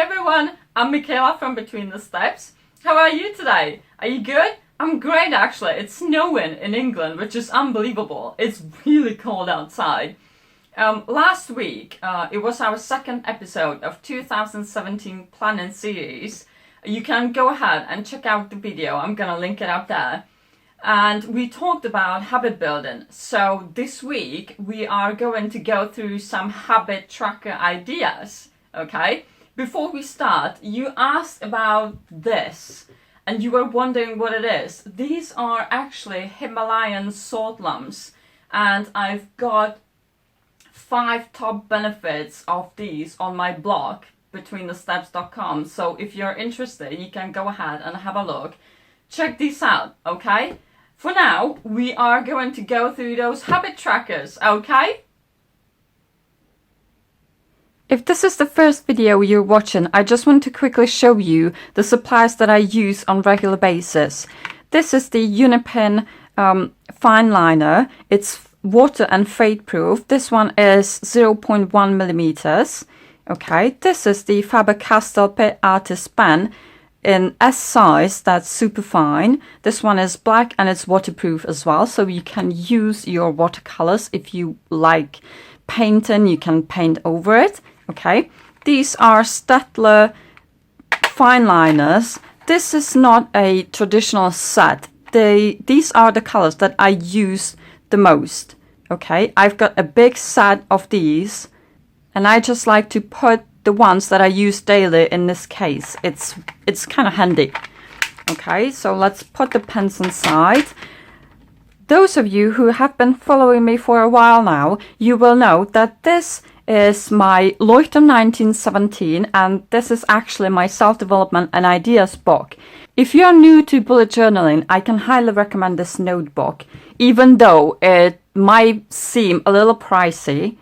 everyone, I'm Michaela from Between the Steps. How are you today? Are you good? I'm great actually. It's snowing in England, which is unbelievable. It's really cold outside. Last week, it was our second episode of 2017 planning series. You can go ahead and check out the video. I'm gonna link it up there. And we talked about habit building. So this week we are going to go through some habit tracker ideas. Okay? Before we start, you asked about this and you were wondering what it is. These are actually Himalayan salt lumps, and I've got 5 top benefits of these on my blog, betweenthesteps.com. So if you're interested, you can go ahead and have a look. Check these out, okay? For now, we are going to go through those habit trackers, okay? If this is the first video you're watching, I just want to quickly show you the supplies that I use on a regular basis. This is the Unipin fine liner. It's water and fade proof. This one is 0.1 millimeters. Okay, this is the Faber-Castell Pet Artist pen in S size, that's super fine. This one is black and it's waterproof as well, so you can use your watercolors. If you like painting, you can paint over it. Okay, these are Staedtler fine liners. This is not a traditional set. These are the colors that I use the most. Okay, I've got a big set of these, and I just like to put the ones that I use daily in this case. It's kind of handy. Okay, so let's put the pens inside. Those of you who have been following me for a while now, you will know that this is my Leuchtturm 1917, and this is actually my self-development and ideas book. If you are new to bullet journaling, I can highly recommend this notebook. Even though it might seem a little pricey,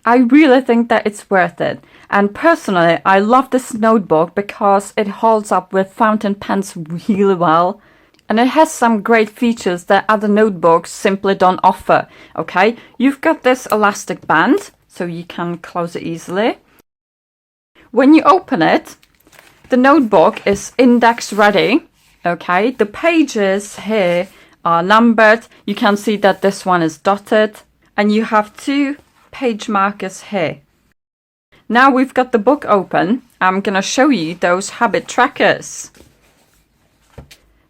I really think that it's worth it. And personally, I love this notebook because it holds up with fountain pens really well. And it has some great features that other notebooks simply don't offer. Okay, you've got this elastic band, so you can close it easily. When you open it, the notebook is index ready. Okay, the pages here are numbered. You can see that this one is dotted, and you have 2 page markers here. Now we've got the book open, I'm gonna show you those habit trackers.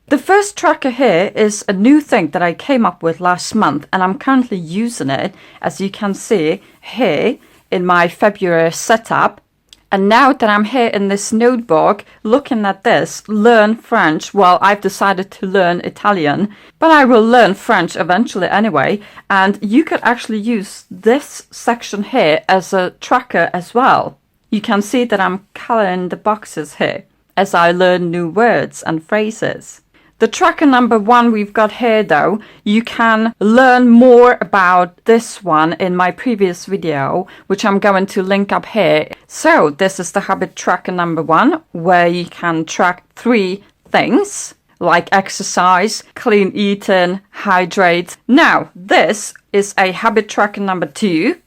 The first tracker here is a new thing that I came up with last month, and I'm currently using it, as you can see here in my February setup. And now that I'm here in this notebook looking at this, learn French. Well, I've decided to learn Italian, but I will learn French eventually anyway. And you could actually use this section here as a tracker as well. You can see that I'm coloring the boxes here as I learn new words and phrases. The tracker number 1 we've got here though, you can learn more about this one in my previous video, which I'm going to link up here. So this is the habit tracker number 1, where you can track 3 things like exercise, clean eating, hydrate. Now this is a habit tracker number 2,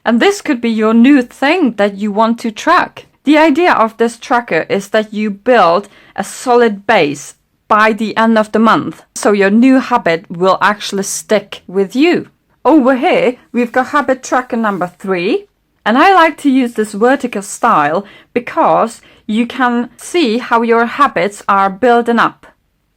and this could be your new thing that you want to track. The idea of this tracker is that you build a solid base by the end of the month, so your new habit will actually stick with you. Over here, we've got habit tracker number 3, and I like to use this vertical style because you can see how your habits are building up.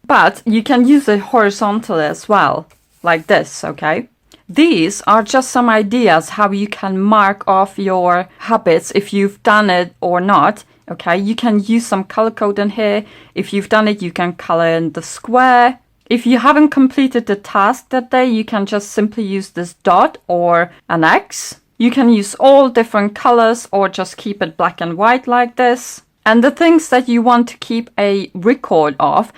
But you can use it horizontally as well, like this, okay? These are just some ideas how you can mark off your habits if you've done it or not. Okay, you can use some color code in here. If you've done it, you can color in the square. If you haven't completed the task that day, you can just simply use this dot or an X. You can use all different colors or just keep it black and white like this. And the things that you want to keep a record of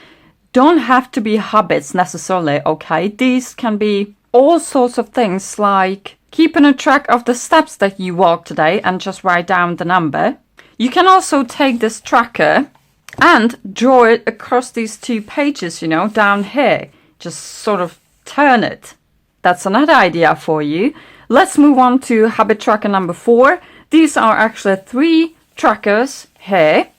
don't have to be habits necessarily, okay? These can be all sorts of things, like keeping a track of the steps that you walked today and just write down the number. You can also take this tracker and draw it across these 2 pages, you know, down here. Just sort of turn it. That's another idea for you. Let's move on to habit tracker number 4. These are actually 3 trackers here.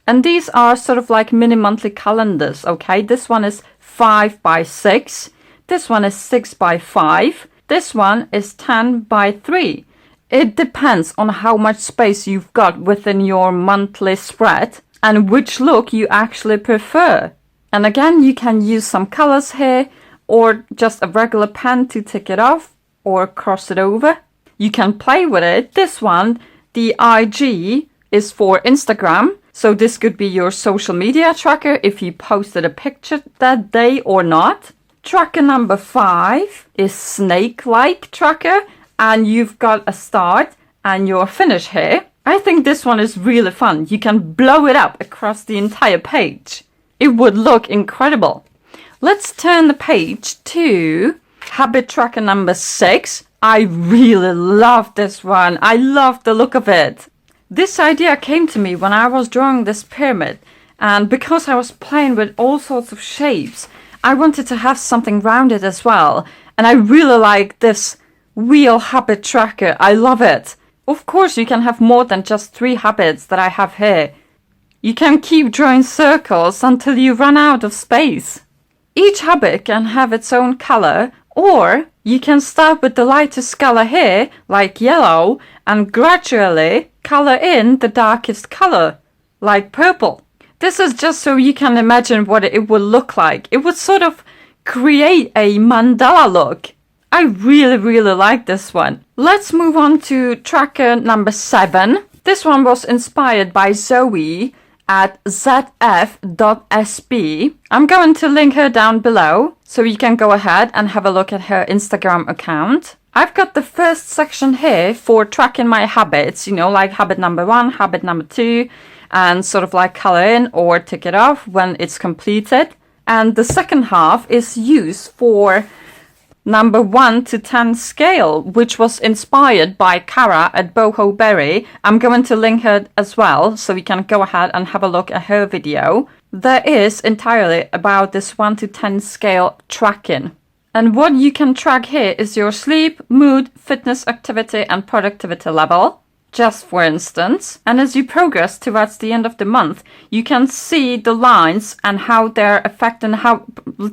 And these are sort of like mini monthly calendars, okay? This one is 5 by 6. This one is 6 by 5. This one is 10 by 3. It depends on how much space you've got within your monthly spread and which look you actually prefer. And again, you can use some colors here or just a regular pen to tick it off or cross it over. You can play with it. This one, the IG, is for Instagram. So this could be your social media tracker if you posted a picture that day or not. Tracker number 5 is snake-like tracker, and you've got a start and your finish here. I think this one is really fun. You can blow it up across the entire page. It would look incredible. Let's turn the page to habit tracker number 6. I really love this one. I love the look of it. This idea came to me when I was drawing this pyramid, and because I was playing with all sorts of shapes, I wanted to have something rounded as well, and I really like this wheel habit tracker. I love it. Of course, you can have more than just 3 habits that I have here. You can keep drawing circles until you run out of space. Each habit can have its own color, or you can start with the lightest color here, like yellow, and gradually color in the darkest color, like purple. This is just so you can imagine what it would look like. It would sort of create a mandala look. I really like this one. Let's move on to tracker number 7. This one was inspired by Zoe at zf.sb. I'm going to link her down below, so you can go ahead and have a look at her Instagram account. I've got the first section here for tracking my habits, you know, like habit number 1, habit number 2, and sort of like color in or tick it off when it's completed. And the second half is used for number 1 to 10 scale, which was inspired by Cara at Boho Berry. I'm going to link her as well, so you can go ahead and have a look at her video. That is entirely about this 1 to 10 scale tracking. And what you can track here is your sleep, mood, fitness, activity, and productivity level, just for instance. And as you progress towards the end of the month, you can see the lines and how they're affecting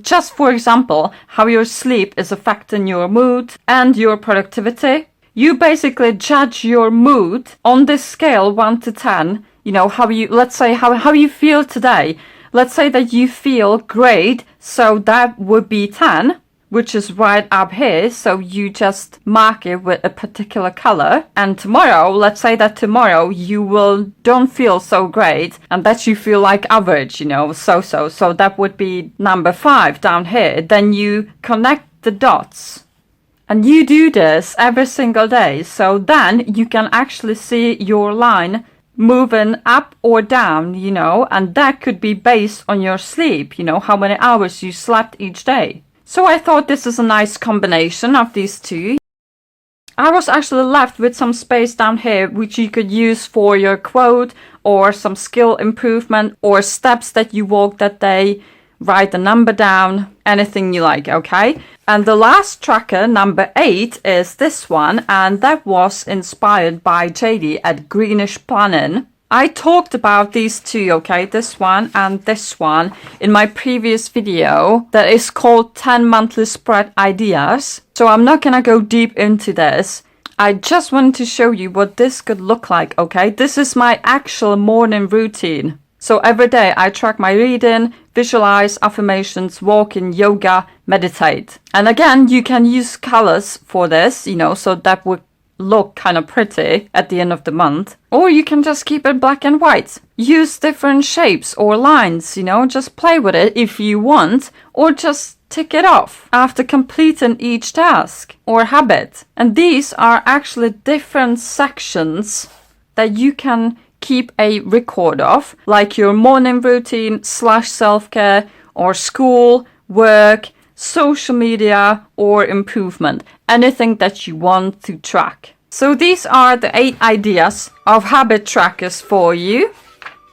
just for example, how your sleep is affecting your mood and your productivity. You basically judge your mood on this scale 1 to 10, you know, let's say how you feel today. Let's say that you feel great, so that would be 10. Which is right up here, so you just mark it with a particular color. And tomorrow, let's say that tomorrow you don't feel so great and that you feel like average, you know, so that would be number 5 down here. Then you connect the dots and you do this every single day, so then you can actually see your line moving up or down, you know, and that could be based on your sleep, you know, how many hours you slept each day. So I thought this is a nice combination of these two. I was actually left with some space down here which you could use for your quote or some skill improvement or steps that you walked that day. Write the number down, anything you like, okay? And the last tracker, number 8, is this one, and that was inspired by JD at Greenish Planning. I talked about these two, okay, this one and this one, in my previous video that is called 10 monthly spread ideas. So I'm not gonna go deep into this. I just wanted to show you what this could look like, okay? This is my actual morning routine. So every day I track my reading, visualize, affirmations, walking, yoga, meditate. And again, you can use colors for this, you know, so that would look kind of pretty at the end of the month. Or you can just keep it black and white. Use different shapes or lines, you know, just play with it if you want, or just tick it off after completing each task or habit. And these are actually different sections that you can keep a record of, like your morning routine / self-care, or school, work, social media, or improvement, anything that you want to track. So these are the 8 ideas of habit trackers for you.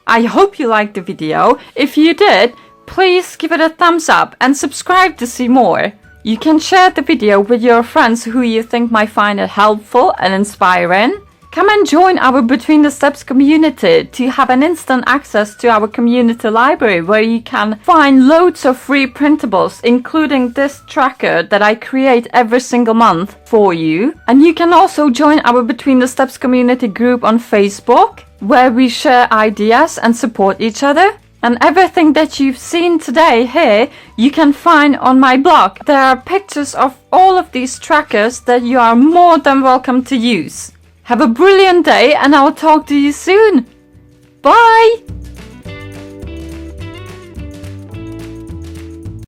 I hope you liked the video. If you did, please give it a thumbs up and subscribe to see more. You can share the video with your friends who you think might find it helpful and inspiring. Come and join our Between the Steps community to have an instant access to our community library where you can find loads of free printables, including this tracker that I create every single month for you. And you can also join our Between the Steps community group on Facebook, where we share ideas and support each other. And everything that you've seen today here, you can find on my blog. There are pictures of all of these trackers that you are more than welcome to use. Have a brilliant day and I'll talk to you soon. Bye!